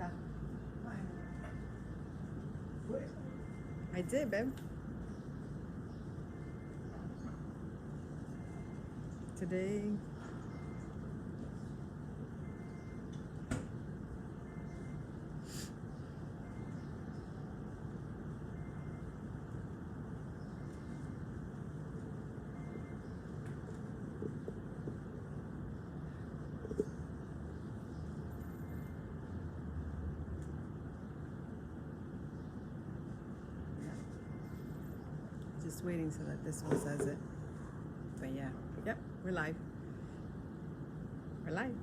Yeah. I did, babe. Today. Just waiting so that this one says it. But yeah, yep, we're live. We're live.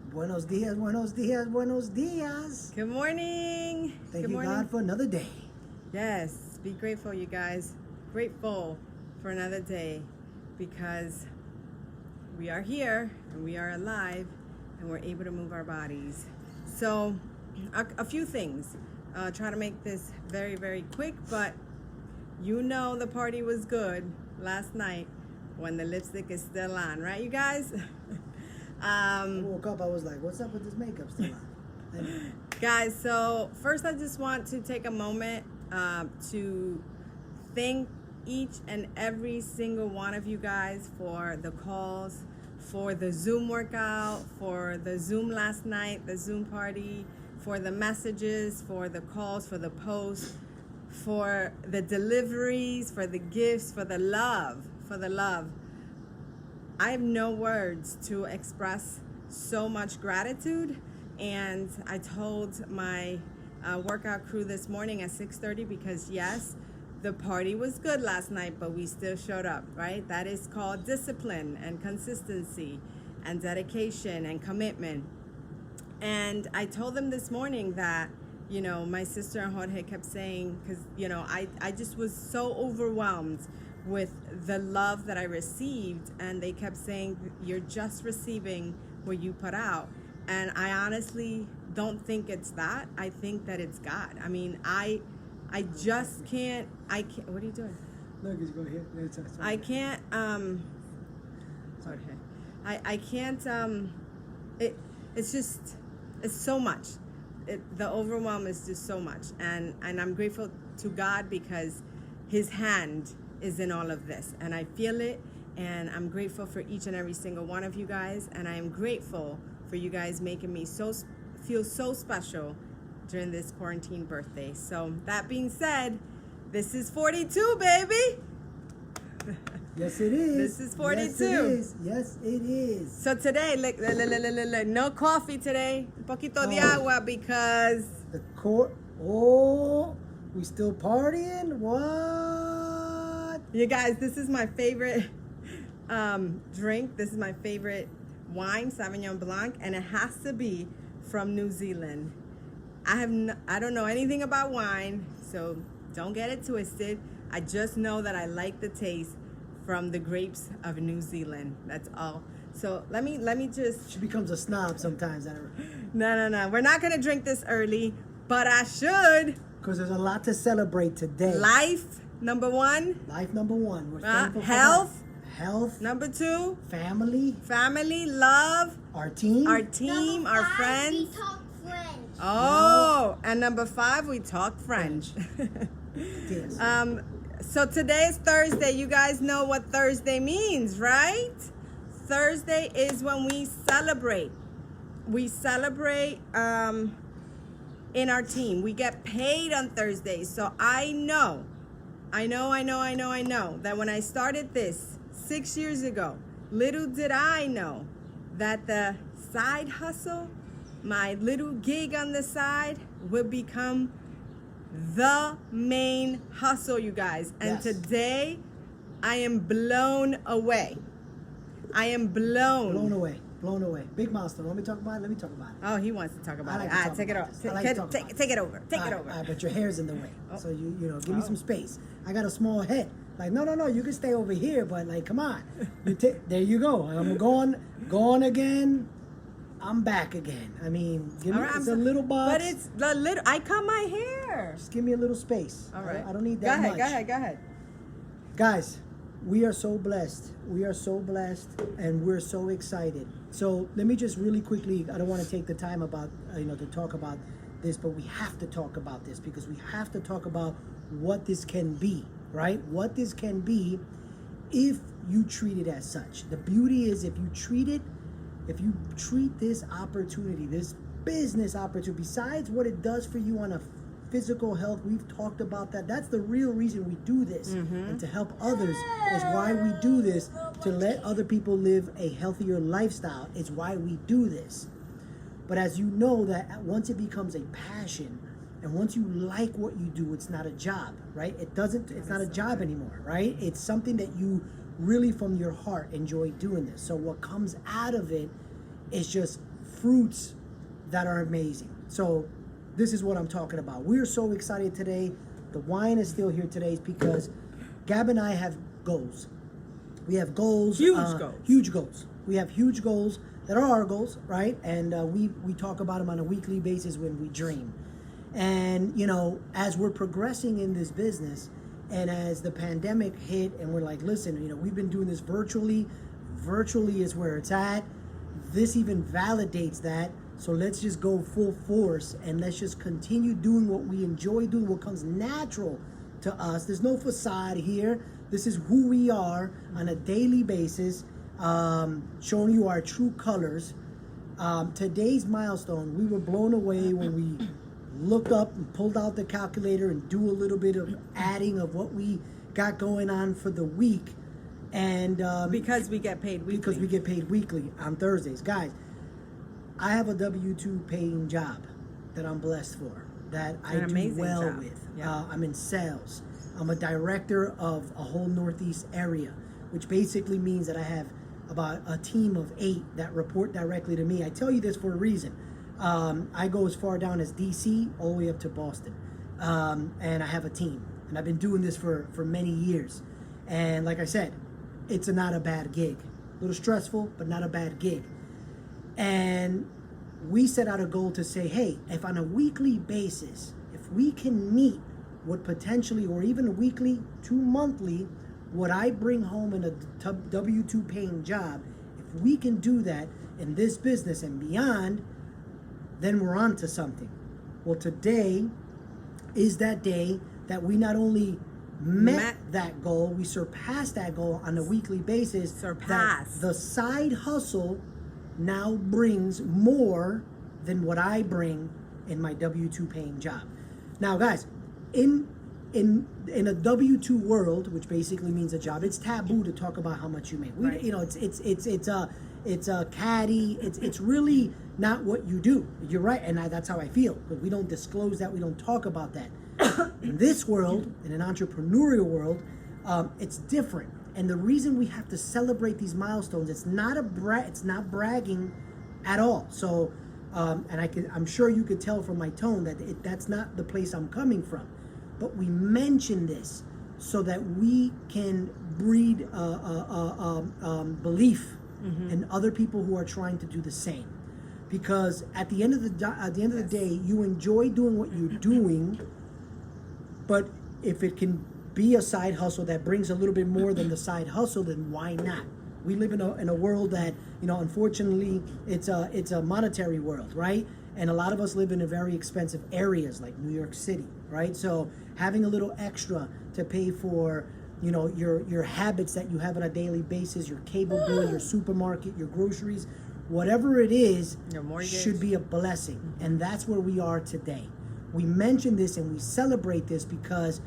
Buenos dias, buenos dias, buenos dias. Good morning. Thank Good you, morning. God, for another day. Yes, be grateful, you guys. Grateful for another day because we are here and we are alive and we're able to move our bodies. So, a few things. Try to make this very, very quick, but you know the party was good last night when the lipstick is still on, right, you guys? I woke up, I was like, what's up with this makeup still on? Anyway. Guys, so first I just want to take a moment to thank each and every single one of you guys for the calls, for the Zoom workout, for the Zoom last night, the Zoom party, for the messages, for the calls, for the posts, for the deliveries, for the gifts, for the love, I have no words to express so much gratitude. And I told my workout crew this morning at 6:30 because yes, the party was good last night, but we still showed up, right? That is called discipline and consistency and dedication and commitment. And I told them this morning that, you know, my sister and Jorge kept saying, because, you know, I just was so overwhelmed with the love that I received. And they kept saying, you're just receiving what you put out. And I honestly don't think it's that. I think that it's God. I mean, I just can't, what are you doing? Look, he's going here. I can't, sorry. I can't, it's just, it's so much. The overwhelm is just so much. And I'm grateful to God because his hand is in all of this. And I feel it. And I'm grateful for each and every single one of you guys. And I am grateful for you guys making me feel so special during this quarantine birthday. So that being said, this is 42, baby. Yes, it is. This is 42. Yes, it is. Yes, it is. So today, no coffee today. Un poquito de agua because The court. Oh, we still partying? What? you guys, this is my favorite drink. This is my favorite wine, Sauvignon Blanc, and it has to be from New Zealand. I don't know anything about wine, so don't get it twisted. I just know that I like the taste from the grapes of New Zealand. That's all. So let me just. She becomes a snob sometimes. No. We're not gonna drink this early, but I should. Because there's a lot to celebrate today. Life, number one. Life number one. We're thankful for Health. that. Health. Number two. Family. Family, love. Our team. Our team, our friends. We talk French. Oh, and number 5, we talk French. Yes. So today is Thursday. You guys know what Thursday means, right? Thursday is when we celebrate. We celebrate in our team. We get paid on Thursdays. So I know that when I started this 6 years ago, little did I know that the side hustle, my little gig on the side, would become the main hustle, you guys. And Yes. today I am blown away. Blown away. Big milestone. Want me to talk about it? Let me talk about it. Oh, he wants to talk about I like it. to talk Take it about over. this. I like to talk about Take it this. over. Take it All over. right, but your hair's in the way. Oh. So you know, give me some space. I got a small head. Like, no, you can stay over here, but like, come on. There you go. I'm going again. I'm back again. I mean, give me All right, it's a little box. But it's the little. I cut my hair. Just give me a little space. All right. I don't need that much. Go ahead. Guys, we are so blessed. And we're so excited. So let me just really quickly, I don't want to take the time about, to talk about this, but we have to talk about this because we have to talk about what this can be, right? What this can be if you treat it as such. The beauty is if you treat this opportunity, this business opportunity, besides what it does for you on a physical health, we've talked about that. That's the real reason we do this. And to help others is why we do this. To let other people live a healthier lifestyle is why we do this. But as you know, that once it becomes a passion and once you like what you do, it's not a job, right? It's not a job anymore, right? It's something that you really from your heart enjoy doing this. So what comes out of it is just fruits that are amazing. So this is what I'm talking about. We're so excited today. The wine is still here today because Gab and I have goals. We have goals. Huge goals. We have huge goals that are our goals, right? And we talk about them on a weekly basis when we dream. And, you know, as we're progressing in this business and as the pandemic hit and we're like, listen, you know, we've been doing this virtually. Virtually is where it's at. This even validates that. So let's just go full force and let's just continue doing what we enjoy doing, what comes natural to us. There's no facade here. This is who we are on a daily basis, showing you our true colors. Today's milestone, we were blown away when we looked up and pulled out the calculator and do a little bit of adding of what we got going on for the week. And because we get paid weekly. Because we get paid weekly on Thursdays. Guys, I have a W-2 paying job that I'm blessed for, that I do well with. Yeah. I'm in sales. I'm a director of a whole Northeast area, which basically means that I have about a team of 8 that report directly to me. I tell you this for a reason. I go as far down as DC all the way up to Boston. And I have a team. And I've been doing this for many years. And like I said, it's not a bad gig. A little stressful, but not a bad gig. And we set out a goal to say, hey, if on a weekly basis, if we can meet what potentially, or even a weekly to monthly, what I bring home in a W-2 paying job, if we can do that in this business and beyond, then we're on to something. Well, today is that day that we not only met that goal, we surpassed that goal on a weekly basis. Surpassed. That the side hustle now brings more than what I bring in my W-2 paying job. Now, guys, in a W-2 world, which basically means a job, it's taboo to talk about how much you make. Right. You know, it's a caddy. It's really not what you do. You're right, and that's how I feel. But we don't disclose that. We don't talk about that. In this world, in an entrepreneurial world, it's different. And the reason we have to celebrate these milestones, it's not bragging at all. So, and I'm sure you could tell from my tone that that's not the place I'm coming from. But we mention this so that we can breed belief in other people who are trying to do the same. Because at the end of the day, you enjoy doing what you're doing, but if it can be a side hustle that brings a little bit more than the side hustle, then why not? We live in a world that, you know, unfortunately, it's a monetary world, right? And a lot of us live in very expensive areas like New York City, right? So having a little extra to pay for, you know, your habits that you have on a daily basis, your cable bill, your supermarket, your groceries, whatever it is, your mortgage, should be a blessing. And that's where we are today. We mention this and we celebrate this because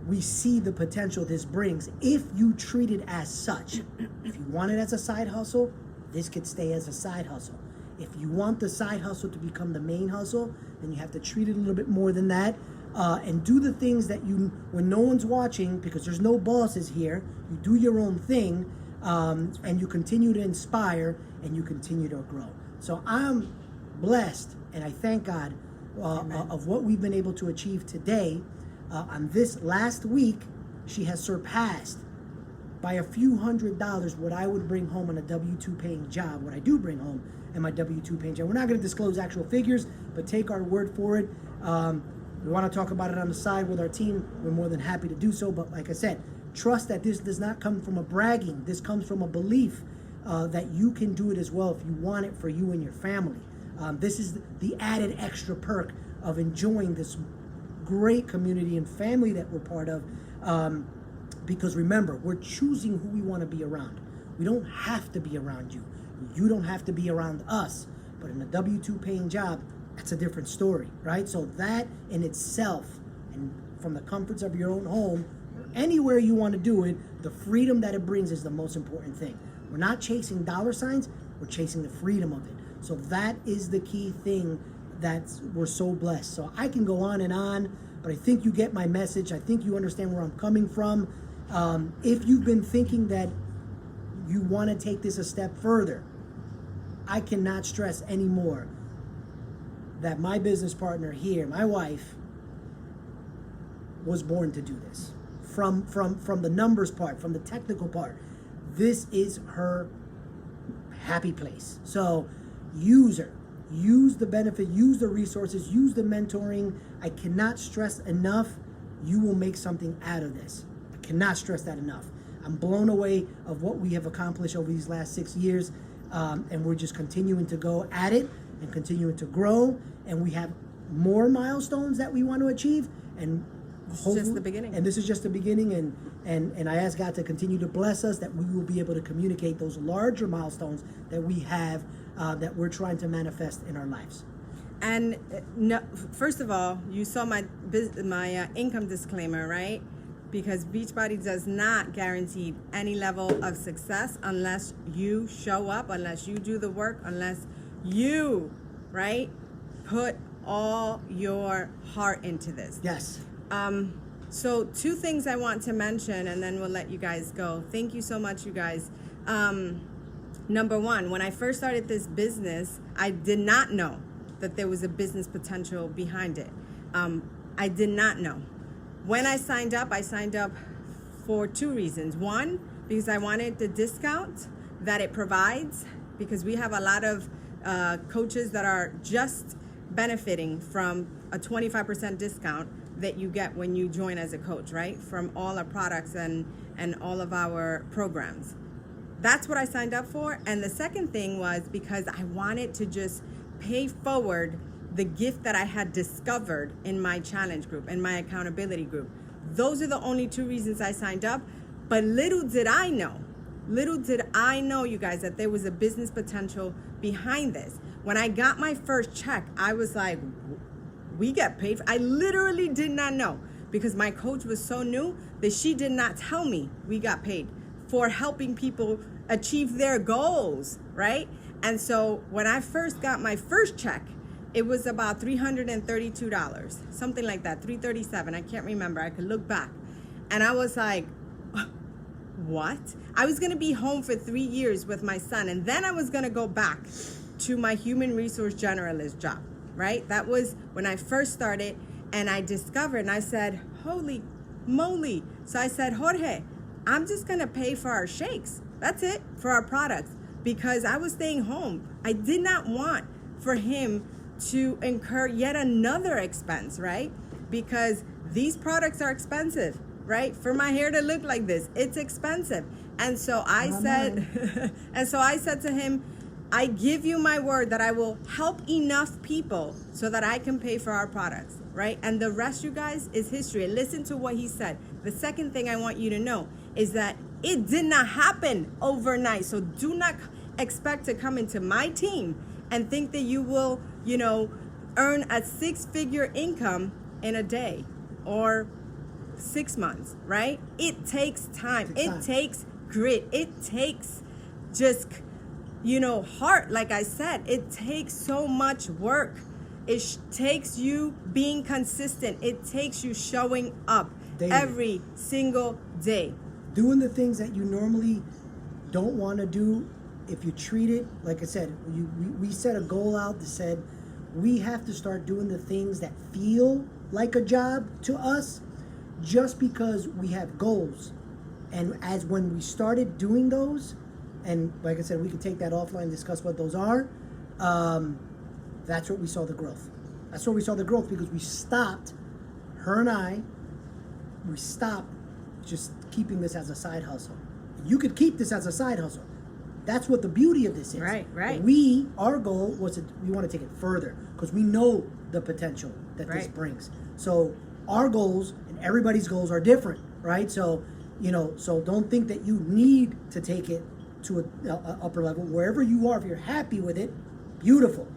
we see the potential this brings if you treat it as such. If you want it as a side hustle, this could stay as a side hustle. If you want the side hustle to become the main hustle, then you have to treat it a little bit more than that, and do the things that you, when no one's watching, because there's no bosses here, you do your own thing, and you continue to inspire and you continue to grow. So I'm blessed and I thank God of what we've been able to achieve today. On this last week, she has surpassed by a few $100s what I would bring home on a W-2 paying job, what I do bring home in my W-2 paying job. We're not going to disclose actual figures, but take our word for it. We want to talk about it on the side with our team. We're more than happy to do so. But like I said, trust that this does not come from a bragging. This comes from a belief that you can do it as well if you want it for you and your family. This is the added extra perk of enjoying this great community and family that we're part of. Because remember, we're choosing who we want to be around. We don't have to be around you. You don't have to be around us. But in a W-2 paying job, that's a different story, right? So that in itself, and from the comforts of your own home, or anywhere you want to do it, the freedom that it brings is the most important thing. We're not chasing dollar signs, we're chasing the freedom of it. So that is the key thing that we're so blessed. So I can go on, but I think you get my message. I think you understand where I'm coming from. If you've been thinking that you want to take this a step further, I cannot stress anymore that my business partner here, my wife, was born to do this. From the numbers part, from the technical part, this is her happy place. So use her. Use the benefit, use the resources, use the mentoring. I cannot stress enough, you will make something out of this. I cannot stress that enough. I'm blown away of what we have accomplished over these last 6 years. And we're just continuing to go at it and continuing to grow. And we have more milestones that we want to achieve. And this is just the beginning. And this is just the beginning. And I ask God to continue to bless us, that we will be able to communicate those larger milestones that we have, that we're trying to manifest in our lives. And no, first of all, you saw my income disclaimer, right? Because Beachbody does not guarantee any level of success unless you show up, unless you do the work, unless you, right, put all your heart into this. Yes. So 2 things I want to mention, and then we'll let you guys go. Thank you so much, you guys. Number 1, when I first started this business, I did not know that there was a business potential behind it. I did not know. When I signed up for 2 reasons. 1, because I wanted the discount that it provides, because we have a lot of coaches that are just benefiting from a 25% discount that you get when you join as a coach, right? From all our products and all of our programs. That's what I signed up for. And the second thing was because I wanted to just pay forward the gift that I had discovered in my challenge group, in my accountability group. Those are the only 2 reasons I signed up. But little did I know, you guys, that there was a business potential behind this. When I got my first check, I was like, we get paid I literally did not know, because my coach was so new that she did not tell me we got paid for helping people achieve their goals, right? And so when I first got my first check, it was about $332, something like that, $337. I can't remember. I could look back. And I was like, what? I was going to be home for 3 years with my son, and then I was going to go back to my human resource generalist job, right? That was when I first started, and I discovered, and I said, holy moly. So I said, Jorge, I'm just going to pay for our shakes. That's it, for our products, because I was staying home. I did not want for him to incur yet another expense, right? Because these products are expensive, right? For my hair to look like this, it's expensive. And so I said to him, I give you my word that I will help enough people so that I can pay for our products, right? And the rest, you guys, is history. And listen to what he said. The second thing I want you to know is that it did not happen overnight. So do not expect to come into my team and think that you will, earn a 6-figure income in a day or 6 months, right? It takes time. It takes grit. It takes just, heart. Like I said, it takes so much work. It takes you being consistent. It takes you showing up daily, every single day. Doing the things that you normally don't want to do. If you treat it, like I said, we set a goal out that said we have to start doing the things that feel like a job to us, just because we have goals. And as when we started doing those, and like I said, we could take that offline and discuss what those are, that's where we saw the growth. That's where we saw the growth, because we stopped, her and I, we stopped just keeping this as a side hustle. You could keep this as a side hustle, That's what the beauty of this is. Right. Our goal was we want to take it further because we know the potential that this brings. So our goals and everybody's goals are different, right? So, so don't think that you need to take it to a upper level. Wherever you are, if you're happy with it, beautiful.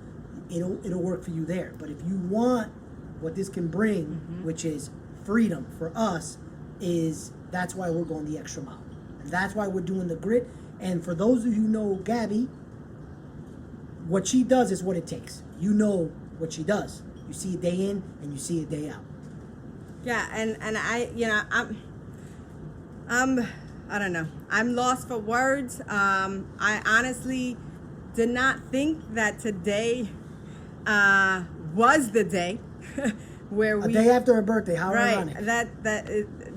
It'll work for you there. But if you want what this can bring, which is freedom for us, that's why we're going the extra mile. And that's why we're doing the grit. And for those of you who know Gabby, what she does is what it takes. You know what she does. You see it day in and you see it day out. Yeah, and I, I don't know. I'm lost for words. I honestly did not think that today was the day where a day after her birthday. How ironic.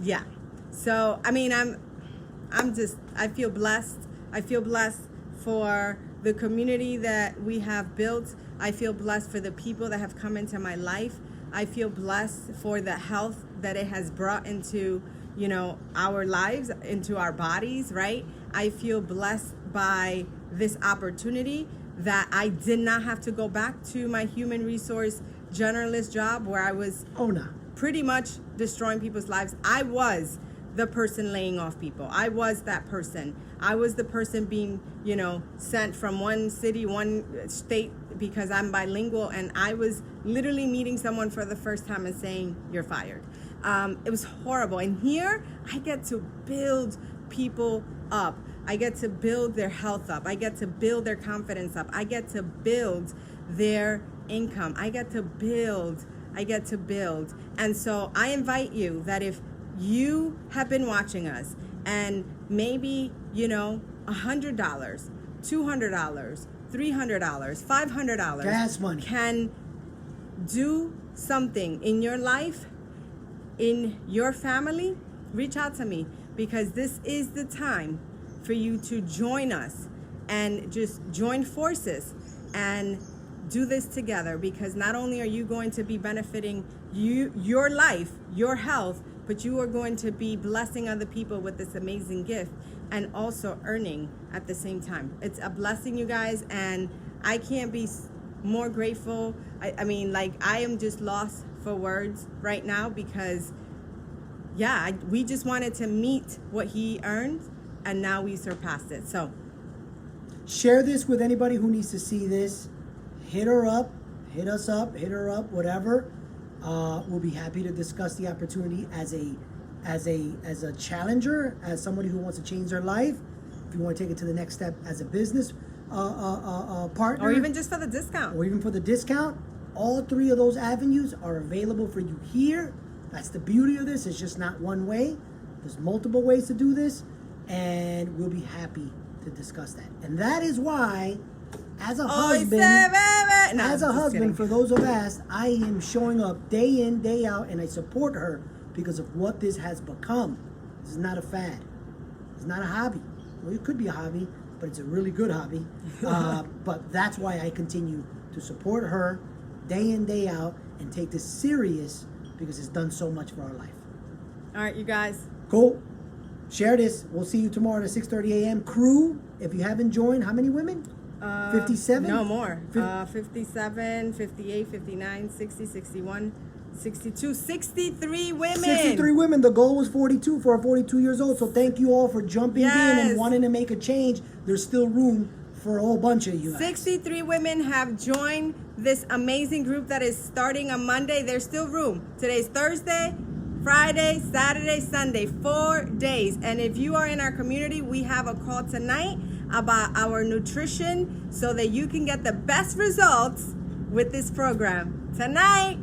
Yeah. So I mean, I feel blessed. I feel blessed for the community that we have built. I feel blessed for the people that have come into my life. I feel blessed for the health that it has brought into, our lives, into our bodies, right? I feel blessed by this opportunity that I did not have to go back to my human resource generalist job where I was pretty much destroying people's lives. I was the person laying off people. I was that person. I was the person being, sent from one city, one state because I'm bilingual, and I was literally meeting someone for the first time and saying, "You're fired." It was horrible. And here I get to build people up. I get to build their health up. I get to build their confidence up. I get to build their income. I get to build. And so I invite you that if you have been watching us and maybe, $100, $200, $300, $500 gas money can do something in your life, in your family, reach out to me, because this is the time for you to join us and just join forces and do this together, because not only are you going to be benefiting your life, your health, but you are going to be blessing other people with this amazing gift and also earning at the same time. It's a blessing, you guys, and I can't be more grateful. I mean, I am just lost for words right now because, we just wanted to meet what he earned, and now we surpassed it. So share this with anybody who needs to see this. Hit her up, hit us up, hit her up, whatever. We'll be happy to discuss the opportunity as a challenger, as somebody who wants to change their life. If you want to take it to the next step as a business partner, or even just for the discount, all three of those avenues are available for you here. That's the beauty of this. It's just not one way. There's multiple ways to do this, and we'll be happy to discuss that. And that is why, as a husband, for those who've asked, I am showing up day in, day out, and I support her because of what this has become. This is not a fad. It's not a hobby. Well, it could be a hobby, but it's a really good hobby. But that's why I continue to support her day in, day out, and take this serious because it's done so much for our life. All right, you guys. Cool. Share this. We'll see you tomorrow at 6:30 a.m. Crew, if you haven't joined, how many women? 57? No more. 57, 58, 59, 60, 61, 62, 63 women. 63 women. The goal was 42 for our 42 years old. So thank you all for jumping in and wanting to make a change. There's still room for a whole bunch of you guys. 63 women have joined this amazing group that is starting on Monday. There's still room. Today's Thursday, Friday, Saturday, Sunday, 4 days. And if you are in our community, we have a call tonight about our nutrition so that you can get the best results with this program tonight,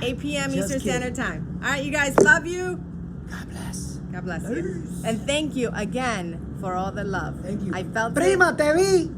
8 p.m. Eastern Standard Time. All right, you guys, love you. God bless. God bless you. And thank you again for all the love. Thank you. I felt Prima, te vi.